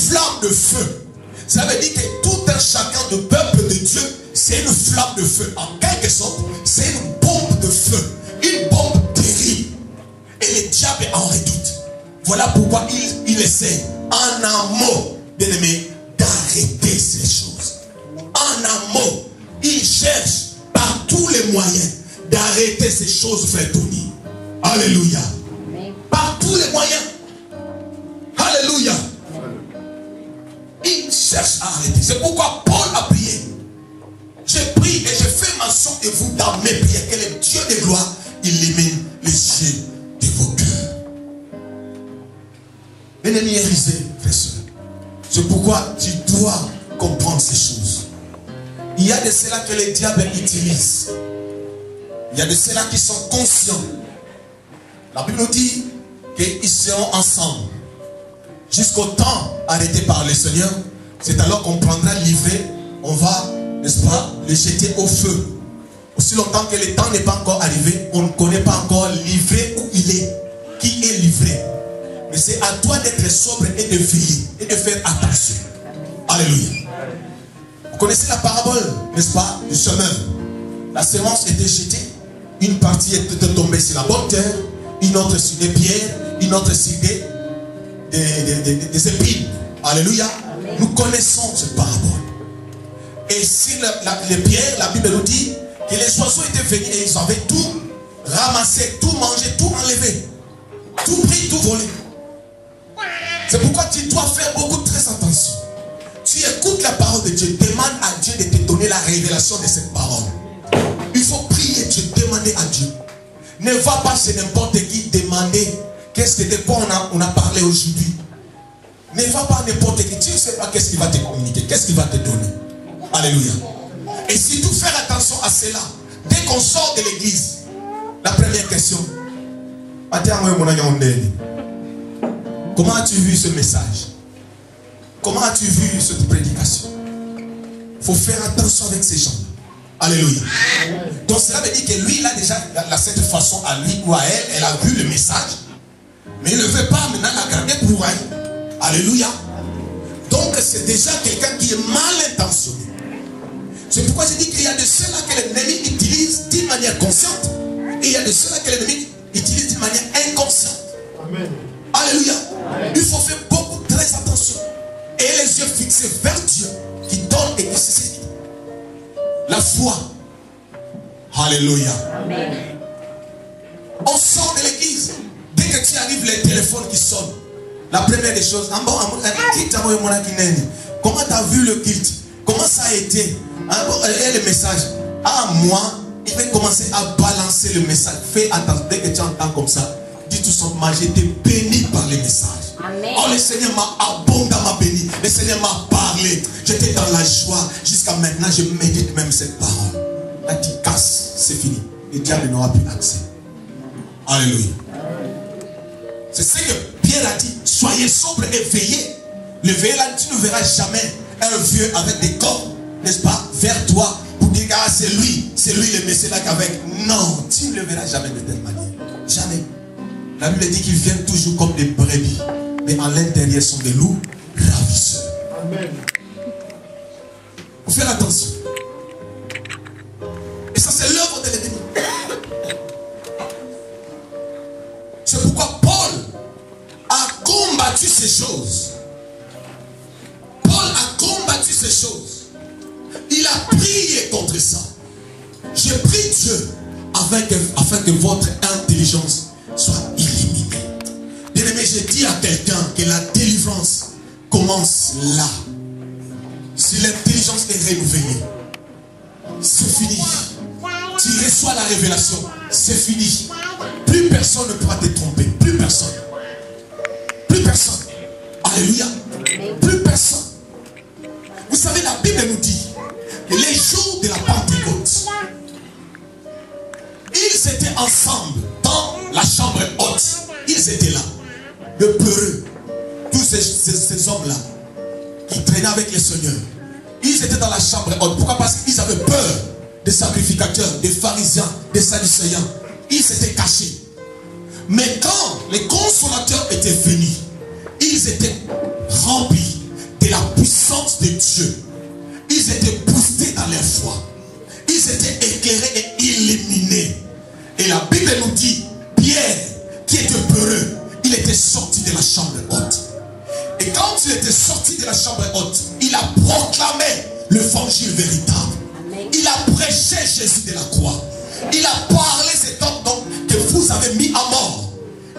flamme de feu. Ça veut dire que tout un chacun de peuple de Dieu, c'est une flamme de feu. En quelque sorte, c'est une bombe de feu. Une bombe terrible. Et le diable en redoute. Voilà pourquoi il essaie, en amont, bien aimé, d'arrêter ces choses. En amont, il cherche par tous les moyens d'arrêter ces choses, frère Tony. Alléluia. Par tous les moyens. Alléluia. Il cherche à arrêter. C'est pourquoi Paul a prié. J'ai prié et je fais mention de vous dans mes prières. Que le Dieu de gloire illumine les yeux de vos cœurs. Bien-aimé Élisée, frère soeur. C'est pourquoi tu dois comprendre ces choses. Il y a de cela que le diable utilise. Il y a de ceux-là qui sont conscients. La Bible nous dit qu'ils seront ensemble. Jusqu'au temps arrêté par le Seigneur. C'est alors qu'on prendra livré. On va, n'est-ce pas, le jeter au feu. Aussi longtemps que le temps n'est pas encore arrivé, on ne connaît pas encore livré où il est. Qui est livré. Mais c'est à toi d'être sobre et de veiller. Et de faire attention. Alléluia. Vous connaissez la parabole, n'est-ce pas, du semeur. La semence était jetée. Une partie était tombée sur la bonne terre, une autre sur des pierres, une autre sur des épines. Alléluia. Amen. Nous connaissons cette parabole. Et sur les pierres, la Bible nous dit que les oiseaux étaient venus et ils avaient tout ramassé, tout mangé, tout enlevé. Tout pris, tout volé. C'est pourquoi tu dois faire beaucoup très attention. Tu écoutes la parole de Dieu, demande à Dieu de te donner la révélation de cette parole. Il faut prier Dieu, demander à Dieu. Ne va pas chez n'importe qui demander qu'est-ce que de quoi on a parlé aujourd'hui. Ne va pas n'importe qui. Tu ne sais pas qu'est-ce qu'il va te communiquer, qu'est-ce qu'il va te donner. Alléluia. Et si tu fais attention à cela, dès qu'on sort de l'église, la première question. Comment as-tu vu ce message? Comment as-tu vu cette prédication? Il faut faire attention avec ces gens. Alléluia. Donc cela veut dire que lui, il a déjà cette façon à lui ou à elle, elle a vu le message. Mais il ne veut pas maintenant la garder pour elle. Alléluia. Donc c'est déjà quelqu'un qui est mal intentionné. C'est pourquoi je dis qu'il y a de ceux-là que l'ennemi utilise d'une manière consciente. Et il y a de ceux-là que l'ennemi utilise d'une manière inconsciente. Amen. Alléluia. Amen. Il faut faire beaucoup, très attention. Et les yeux fixés vers Dieu qui donne et qui suscite la foi. Alléluia. Amen. On sort de l'église. Dès que tu arrives, les téléphones qui sonnent. La première des choses, comment tu as vu le culte? Comment ça a été? Et le message. Ah, moi, il va commencer à balancer le message. Fais attention. Dès que tu entends comme ça, dis tout simplement, j'ai été béni par les messages. Amen. Oh, le Seigneur m'a abondamment béni. Le Seigneur m'a parlé. J'étais dans la joie. Jusqu'à maintenant, je médite même cette parole. Là, tu casses, c'est fini. Le diable n'aura plus accès. Alléluia. C'est ce que Pierre a dit. Soyez sobres et veillez. Le veiller là, tu ne verras jamais un vieux avec des corps, n'est-ce pas, vers toi pour dire ah, c'est lui le Messie là qu'avec. Non, tu ne le verras jamais de telle manière. Jamais. La Bible dit qu'ils viennent toujours comme des brebis, mais en l'intérieur sont des loups ravisseurs. Amen. Il faut faire attention. Et ça, c'est l'œuvre de l'ennemi. C'est pourquoi Paul a combattu ces choses. Paul a combattu ces choses. Il a prié contre ça. Je prie Dieu afin que votre intelligence soit illuminée. Bien aimé, je dis à quelqu'un que la délivrance commence là. Si l'intelligence est renouvelée, c'est fini. Tu reçois la révélation, c'est fini. Plus personne ne pourra te tromper. Plus personne. Plus personne. Alléluia. Plus personne. Vous savez, la Bible nous dit que les jours de la Pentecôte, ils étaient ensemble dans la chambre haute. Ils étaient là. De peureux. Tous ces hommes-là qui traînaient avec les seigneurs. Ils étaient dans la chambre haute. Pourquoi? Parce qu'ils avaient peur des sacrificateurs, des pharisiens, des sadducéens. Ils s'étaient cachés. Mais quand les consolateurs étaient venus, ils étaient remplis. Dieu. Ils étaient boostés dans leur foi. Ils étaient éclairés et illuminés. Et la Bible nous dit, Pierre, qui était peureux, il était sorti de la chambre haute. Et quand il était sorti de la chambre haute, il a proclamé l'évangile véritable. Il a prêché Jésus de la croix. Il a parlé cet homme que vous avez mis à mort.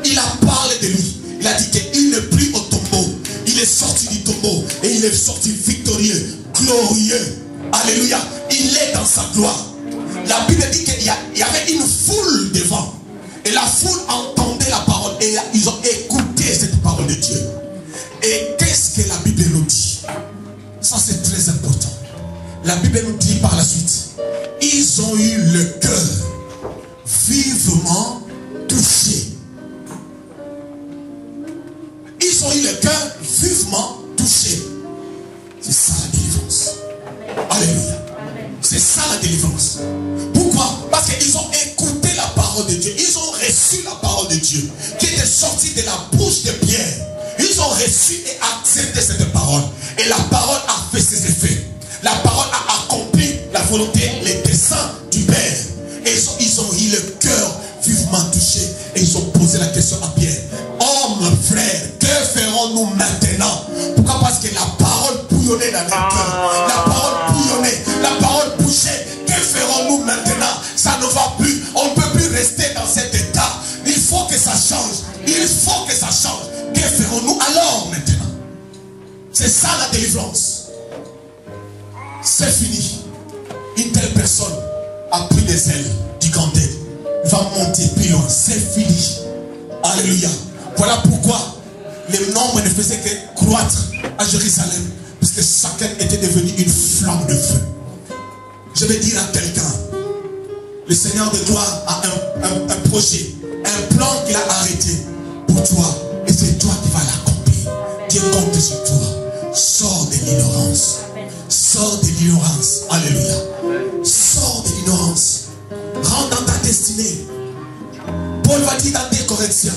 Il a parlé de lui. Il a dit qu'il n'est plus au tombeau. Il est sorti du tombeau et il est sorti victorieux, glorieux. Alléluia. Il est dans sa gloire. La Bible dit qu'il y avait une foule devant. Et la foule entendait la parole. Et ils ont écouté cette parole de Dieu. Et qu'est-ce que la Bible nous dit? Ça c'est très important. La Bible nous dit par la suite, ils ont eu le cœur vivement touché. Ils ont eu le cœur vivement touché. C'est ça la délivrance. Alléluia. C'est ça la délivrance. Pourquoi? Parce qu'ils ont écouté la parole de Dieu. Ils ont reçu la parole de Dieu qui était sortie de la bouche de Pierre. Ils ont reçu et accepté cette parole. Et la parole a fait ses effets. La parole a accompli la volonté, les desseins du Père. Et ils ont eu le cœur vivement touché. Et ils ont posé la question à Pierre. Homme, frère, que ferons-nous maintenant? Pourquoi? Parce que la parole bouillonnait dans leur cœur. La parole bouillonnait. La parole bougeait. Que ferons-nous maintenant? Ça ne va plus. On ne peut plus rester dans cet état. Il faut que ça change. Il faut que ça change. Que ferons-nous alors maintenant? C'est ça la délivrance. C'est fini. Une telle personne a pris des ailes du cantel. Va monter plus loin. C'est fini. Alléluia. Voilà pourquoi les nombres ne faisaient que croître à Jérusalem. Parce que chacun était devenu une flamme de feu. Je vais dire à quelqu'un, le Seigneur de gloire a un projet, un plan qu'il a arrêté pour toi. Et c'est toi qui vas l'accomplir. Dieu compte sur toi. Sors de l'ignorance. Sors de l'ignorance. Alléluia. Sors de l'ignorance. Rentre dans ta destinée. Paul va dire dans 2 Corinthiens,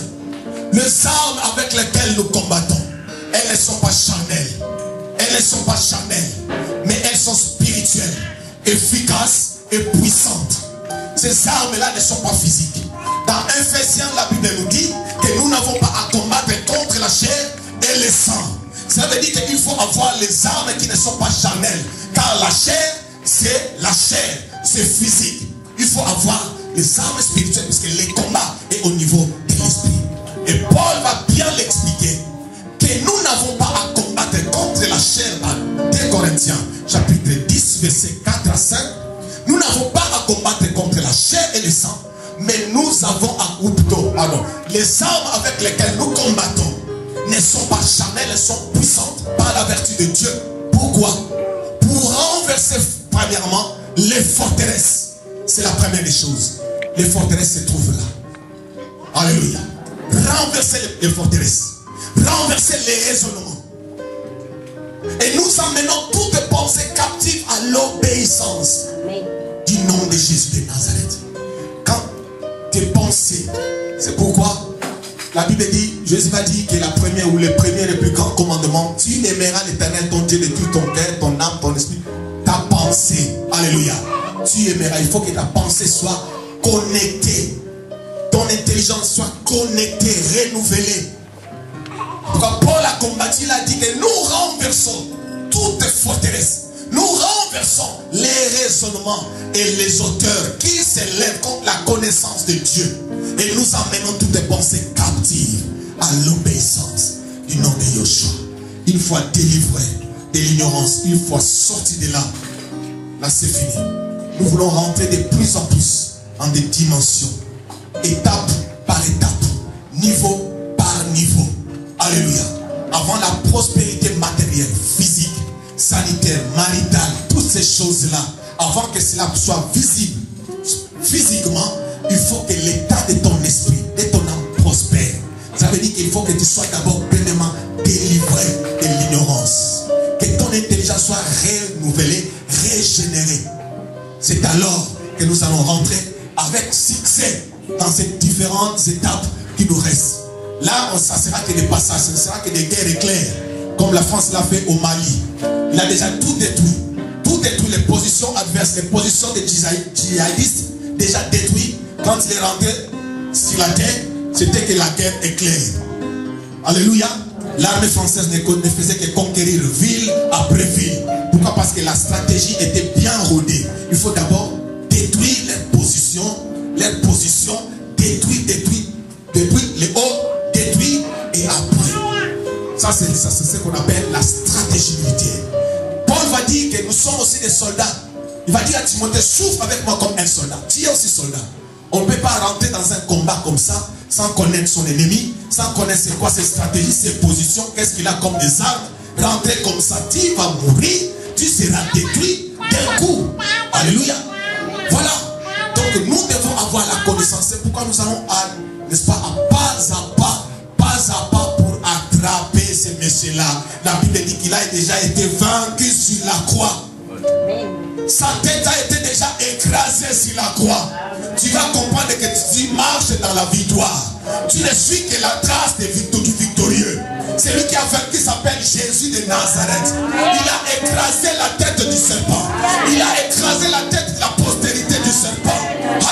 les armes avec lesquelles nous combattons, elles ne sont pas charnelles. Elles ne sont pas charnelles. Mais elles sont spirituelles, efficaces et puissantes. Ces armes-là ne sont pas physiques. Dans Ephésiens, la Bible nous dit que nous n'avons pas à combattre contre la chair et le sang. Ça veut dire qu'il faut avoir les armes qui ne sont pas charnelles. Car la chair, c'est la chair. C'est physique. Il faut avoir les armes spirituelles parce que le combat est au niveau de l'esprit. Et Paul va bien l'expliquer. Que nous n'avons pas à combattre contre la chair dans 2 Corinthiens, chapitre 10, verset 4 à 5. Nous n'avons pas à combattre contre la chair et le sang. Mais nous avons les armes avec lesquelles nous combattons ne sont pas charnelles, elles sont puissantes par la vertu de Dieu. Pourquoi? Pour renverser premièrement les forteresses. C'est la première des choses. Les forteresses se trouvent là. Alléluia. Renverser les forteresses. Renverser les raisonnements. Et nous amenons toutes pensées captives à l'obéissance du nom de Jésus de Nazareth. Quand tes pensées, c'est pourquoi la Bible dit, Jésus va dire que la première ou le premier et le plus grand commandement, tu aimeras l'Éternel ton Dieu de tout ton cœur, ton âme, ton esprit, ta pensée. Alléluia. Tu aimeras, il faut que ta pensée soit connectée. Ton intelligence soit connectée, renouvelée. Pourquoi Paul a combattu, il a dit que nous renversons toutes forteresses. Nous renversons les raisonnements et les auteurs qui s'élèvent contre la connaissance de Dieu. Et nous amenons toutes les pensées captives à l'obéissance du nom de Yoshua. Une fois délivré de l'ignorance, une fois sorti de là, là c'est fini. Nous voulons rentrer de plus en plus en des dimensions, étape par étape, niveau par niveau. Alléluia. Avant la prospérité matérielle, physique, sanitaire, maritale, toutes ces choses-là, avant que cela soit visible physiquement, il faut que l'état de ton esprit, de ton âme prospère. Ça veut dire qu'il faut que tu sois d'abord pleinement délivré de l'ignorance. Que ton intelligence soit renouvelée, régénérée. C'est alors que nous allons rentrer avec succès dans ces différentes étapes qui nous restent. Là, ça ne sera que des passages, ce ne sera que des guerres éclairs. comme la France l'a fait au Mali. Il a déjà tout détruit. Tout détruit, les positions adverses, les positions des djihadistes, déjà détruit. Quand il est rentré sur la terre, c'était que la guerre éclaire. Alléluia. L'armée française ne faisait que conquérir ville après ville. Pourquoi? Parce que la stratégie était bien rodée. Il faut d'abord détruire les positions, détruire les hauts, détruire et après. Ça c'est ce qu'on appelle la stratégie militaire. Paul va dire que nous sommes aussi des soldats. Il va dire à Timothée, souffre avec moi comme un soldat. Tu es aussi soldat. On ne peut pas rentrer dans un combat comme ça sans connaître son ennemi, sans connaître c'est quoi ses stratégies, ses positions, qu'est-ce qu'il a comme des armes. Rentrer comme ça, tu vas mourir, tu seras détruit d'un coup. Alléluia. Voilà. Donc nous devons avoir la connaissance. C'est pourquoi nous allons, n'est-ce pas, pas à pas pour attraper ces messieurs-là. La Bible dit qu'il a déjà été vaincu sur la croix. Sa tête a été déjà écrasée sur la croix. Tu vas comprendre que tu marches dans la victoire. Tu ne suis que la trace du victorieux. Celui qui a vaincu s'appelle Jésus de Nazareth. Il a écrasé la tête du serpent. Il a écrasé la tête de la postérité du serpent.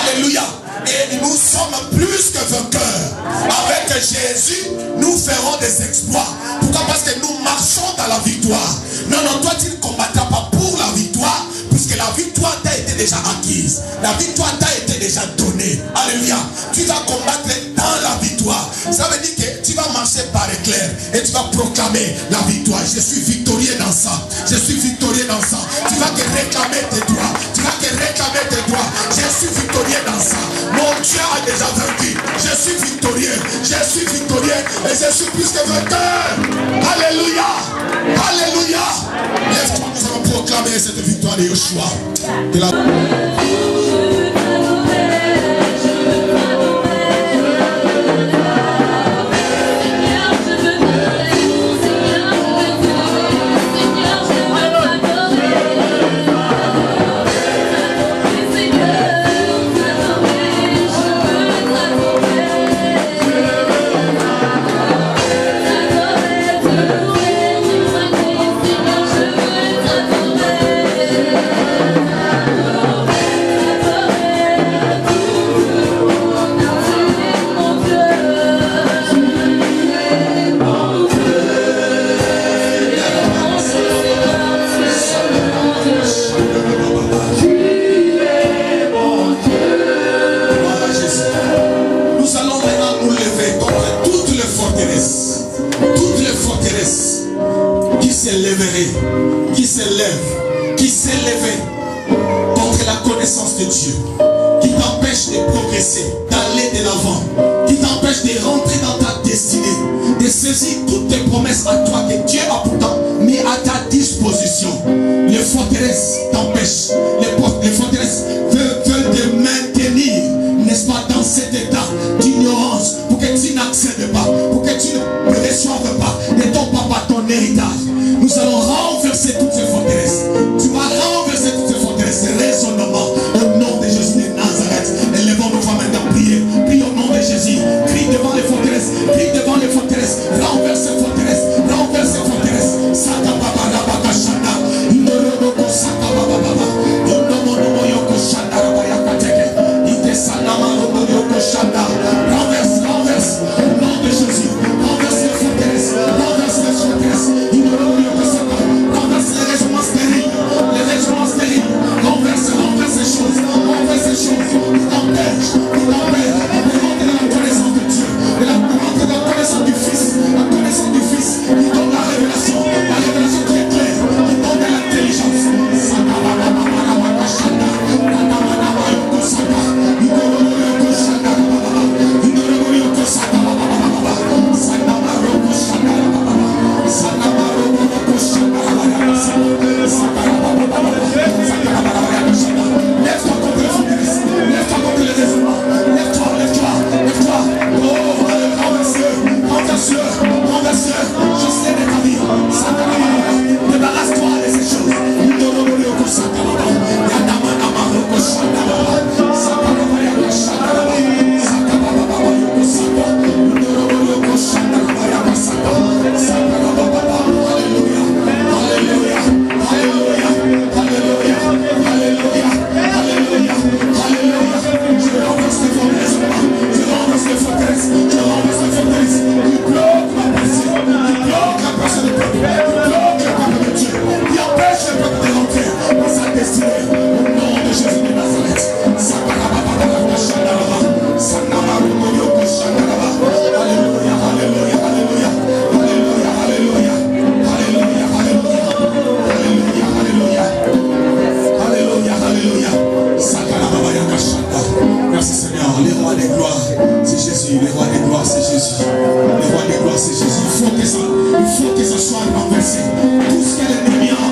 Alléluia. Et nous sommes plus que vainqueurs. Avec Jésus, nous ferons des exploits. Pourquoi? Parce que nous marchons dans la victoire. Non, toi tu ne combattras pas pour la victoire, puisque la victoire t'a été déjà acquise. La victoire t'a été déjà donnée. Alléluia. Tu vas combattre dans la victoire. Ça veut dire que tu vas marcher par éclair et tu vas proclamer la victoire. Je suis victorieux dans ça. Je suis victorieux dans ça. Tu vas te réclamer tes droits. Tu vas te réclamer tes droits. Je suis victorieux dans ça. Mon Dieu a déjà vaincu. Je suis victorieux. Je suis victorieux et je suis plus que vainqueur. Alléluia. Alléluia. Lève-toi, nous allons proclamer cette victoire de Yeshua. Que la... qui s'est levé contre la connaissance de Dieu, qui t'empêche de progresser, d'aller de l'avant, qui t'empêche de rentrer dans ta destinée, de saisir toutes tes promesses à toi que Dieu a pourtant mis à ta disposition. Les forteresses t'empêchent, les forteresses veulent te maintenir, n'est-ce pas, dans cet état d'ignorance, pour que tu n'accèdes pas, pour que tu ne reçoives pas de ton papa ton héritage. Nous allons renverser toutes ces forteresses. Tu vas renverser toutes ces forteresses. Raisonnement au nom de Jésus de Nazareth. Élevons nos voix maintenant, priez. Prie au nom de Jésus. Crie devant les forteresses. Crie devant les forteresses. Renverse ces forteresses. Renverse ces forteresses. Saka baba rabaka shanda. Indoroko saka baba baba. Indomono yoko shanda rabayaka teke. Ite sanama robo yoko shanda. Renverse, renverse. Au nom de Jésus. Renverse les forteresses. Renverse les forteresses. Indoroko yoko saka. Le roi des gloires, c'est Jésus. Le roi des gloires, c'est Jésus. Il faut que ça soit renversé. Tout ce que l'ennemi a